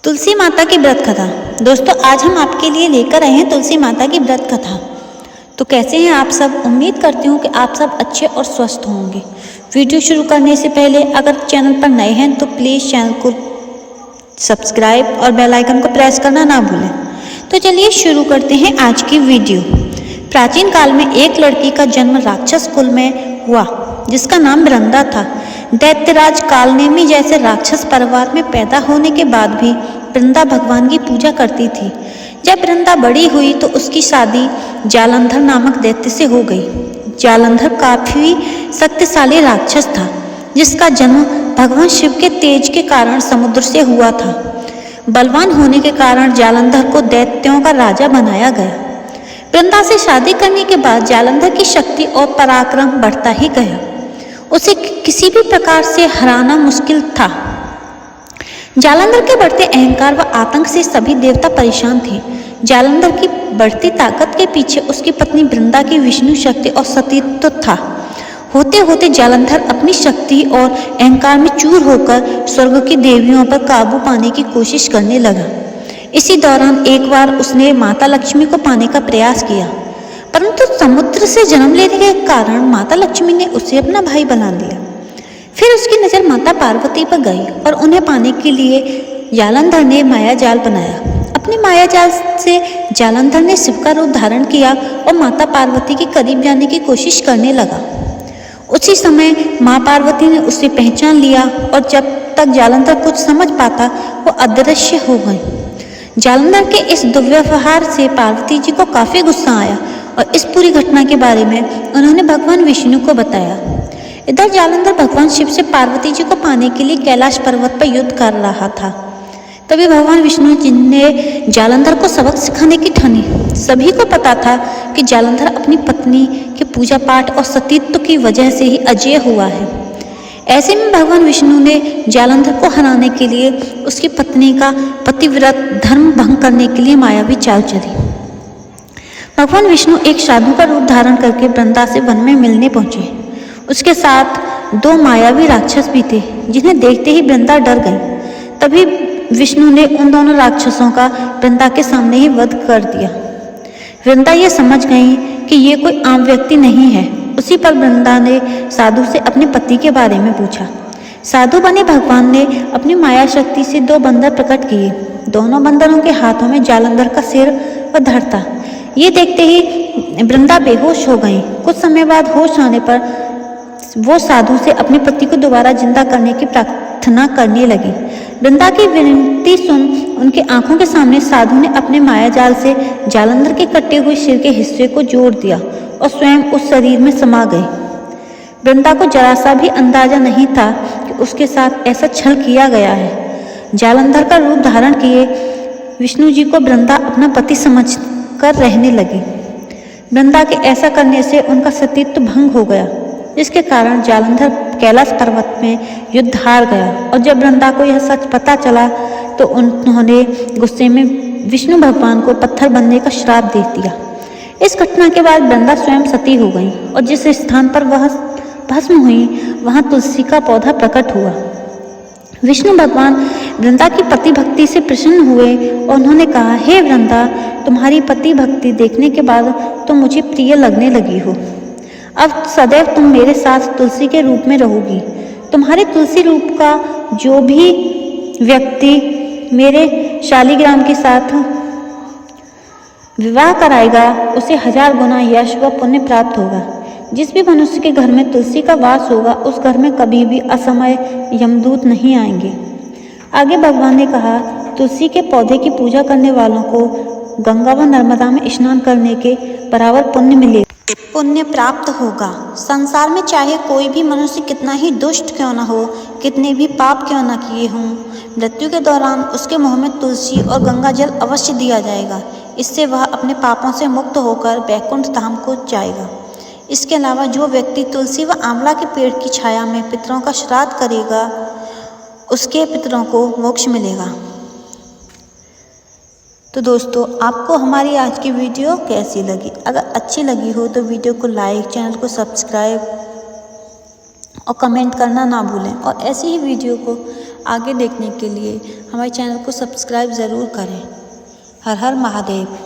तुलसी माता की व्रत कथा। दोस्तों, आज हम आपके लिए लेकर आए हैं तुलसी माता की व्रत कथा। तो कैसे हैं आप सब? उम्मीद करती हूँ कि आप सब अच्छे और स्वस्थ होंगे। वीडियो शुरू करने से पहले अगर चैनल पर नए हैं तो प्लीज़ चैनल को सब्सक्राइब और बेल आइकन को प्रेस करना ना भूलें। तो चलिए शुरू करते हैं आज की वीडियो। प्राचीन काल में एक लड़की का जन्म राक्षस कुल में हुआ जिसका नाम वृंदा था। दैत्यराज कालनेमी जैसे राक्षस परिवार में पैदा होने के बाद भी वृंदा भगवान की पूजा करती थी। जब वृंदा बड़ी हुई तो उसकी शादी जालंधर नामक दैत्य से हो गई। जालंधर काफी शक्तिशाली राक्षस था जिसका जन्म भगवान शिव के तेज के कारण समुद्र से हुआ था। बलवान होने के कारण जालंधर को दैत्यों का राजा बनाया गया। वृंदा से शादी करने के बाद जालंधर की शक्ति और पराक्रम बढ़ता ही गया। उसे किसी भी प्रकार से हराना मुश्किल था। जालंधर के बढ़ते अहंकार व आतंक से सभी देवता परेशान थे। जालंधर की बढ़ती ताकत के पीछे उसकी पत्नी वृंदा की विष्णु शक्ति और सतीत्व था। होते होते जालंधर अपनी शक्ति और अहंकार में चूर होकर स्वर्ग की देवियों पर काबू पाने की कोशिश करने लगा। इसी दौरान एक बार उसने माता लक्ष्मी को पाने का प्रयास किया, परंतु समुद्र से जन्म लेने के कारण माता लक्ष्मी ने उसे अपना भाई बना लिया। फिर उसकी नजर माता पार्वती पर गई और उन्हें पाने के लिए जालंधर ने माया जाल बनाया। अपनी माया जाल से जालंधर ने शिव का रूप धारण किया और माता पार्वती के करीब जाने की कोशिश करने लगा। उसी समय माँ पार्वती ने उसे पहचान लिया और जब तक जालंधर कुछ समझ पाता वो अदृश्य हो गई। जालंधर के इस दुर्व्यवहार से पार्वती जी को काफी गुस्सा आया और इस पूरी घटना के बारे में उन्होंने भगवान विष्णु को बताया। इधर जालंधर भगवान शिव से पार्वती जी को पाने के लिए कैलाश पर्वत पर युद्ध कर रहा था। तभी भगवान विष्णु जी ने जालंधर को सबक सिखाने की ठानी। सभी को पता था कि जालंधर अपनी पत्नी के पूजा पाठ और सतीत्व की वजह से ही अजेय हुआ है। ऐसे में भगवान विष्णु ने जालंधर को हराने के लिए उसकी पत्नी का पतिव्रत धर्म भंग करने के लिए मायावी चाल चली। भगवान विष्णु एक साधु का रूप धारण करके वृंदा से वन में मिलने पहुंचे। उसके साथ दो मायावी राक्षस भी थे जिन्हें देखते ही वृंदा डर गई। तभी विष्णु ने उन दोनों राक्षसों का वृंदा के सामने ही वध कर दिया। वृंदा ये समझ गई कि ये कोई आम व्यक्ति नहीं है। उसी पर वृंदा ने साधु से अपने पति के बारे में पूछा। साधु बने भगवान ने अपनी माया शक्ति से दो बंदर प्रकट किए। दोनों बंदरों के हाथों में जालंधर का सिर व धड़ था। ये देखते ही वृंदा बेहोश हो गई। कुछ समय बाद होश आने पर वो साधु से अपने पति को दोबारा जिंदा करने की प्रार्थना करने लगी। वृंदा की विनती सुन उनके आंखों के सामने साधु ने अपने माया जाल से जालंधर के कटे हुए सिर के हिस्से को जोड़ दिया और स्वयं उस शरीर में समा गए। वृंदा को जरा सा भी अंदाजा नहीं था कि उसके साथ ऐसा छल किया गया है। जालंधर का रूप धारण किए विष्णु जी को वृंदा अपना पति समझकर रहने लगी। वृंदा के ऐसा करने से उनका सतीत्व भंग हो गया, जिसके कारण जालंधर कैलाश पर्वत में युद्ध हार गया। और जब वृंदा को यह सच पता चला तो उन्होंने गुस्से में विष्णु भगवान को पत्थर बनने का श्राप दे दिया। इस घटना के बाद वृंदा स्वयं सती हो गई और जिस स्थान पर वह भस्म हुई वहां तुलसी का पौधा प्रकट हुआ। विष्णु भगवान वृंदा की पति भक्ति से प्रसन्न हुए और उन्होंने कहा, हे वृंदा, तुम्हारी पति भक्ति देखने के बाद तुम मुझे प्रिय लगने लगी हो। अब सदैव तुम मेरे साथ तुलसी के रूप में रहोगी। तुम्हारे तुलसी रूप का जो भी व्यक्ति मेरे शालिग्राम के साथ विवाह कराएगा उसे 1000 गुना यश व पुण्य प्राप्त होगा। जिस भी मनुष्य के घर में तुलसी का वास होगा उस घर में कभी भी असमय यमदूत नहीं आएंगे। आगे भगवान ने कहा, तुलसी के पौधे की पूजा करने वालों को गंगा व नर्मदा में स्नान करने के बराबर पुण्य प्राप्त होगा। संसार में चाहे कोई भी मनुष्य कितना ही दुष्ट क्यों न हो, कितने भी पाप क्यों न किए हों, मृत्यु के दौरान उसके मुंह में तुलसी और गंगा जल अवश्य दिया जाएगा। इससे वह अपने पापों से मुक्त होकर वैकुंठ धाम को जाएगा। इसके अलावा जो व्यक्ति तुलसी व आंवला के पेड़ की छाया में पितरों का श्राद्ध करेगा उसके पितरों को मोक्ष मिलेगा। तो दोस्तों, आपको हमारी आज की वीडियो कैसी लगी? अगर अच्छी लगी हो तो वीडियो को लाइक, चैनल को सब्सक्राइब और कमेंट करना ना भूलें। और ऐसी ही वीडियो को आगे देखने के लिए हमारे चैनल को सब्सक्राइब ज़रूर करें। हर हर महादेव।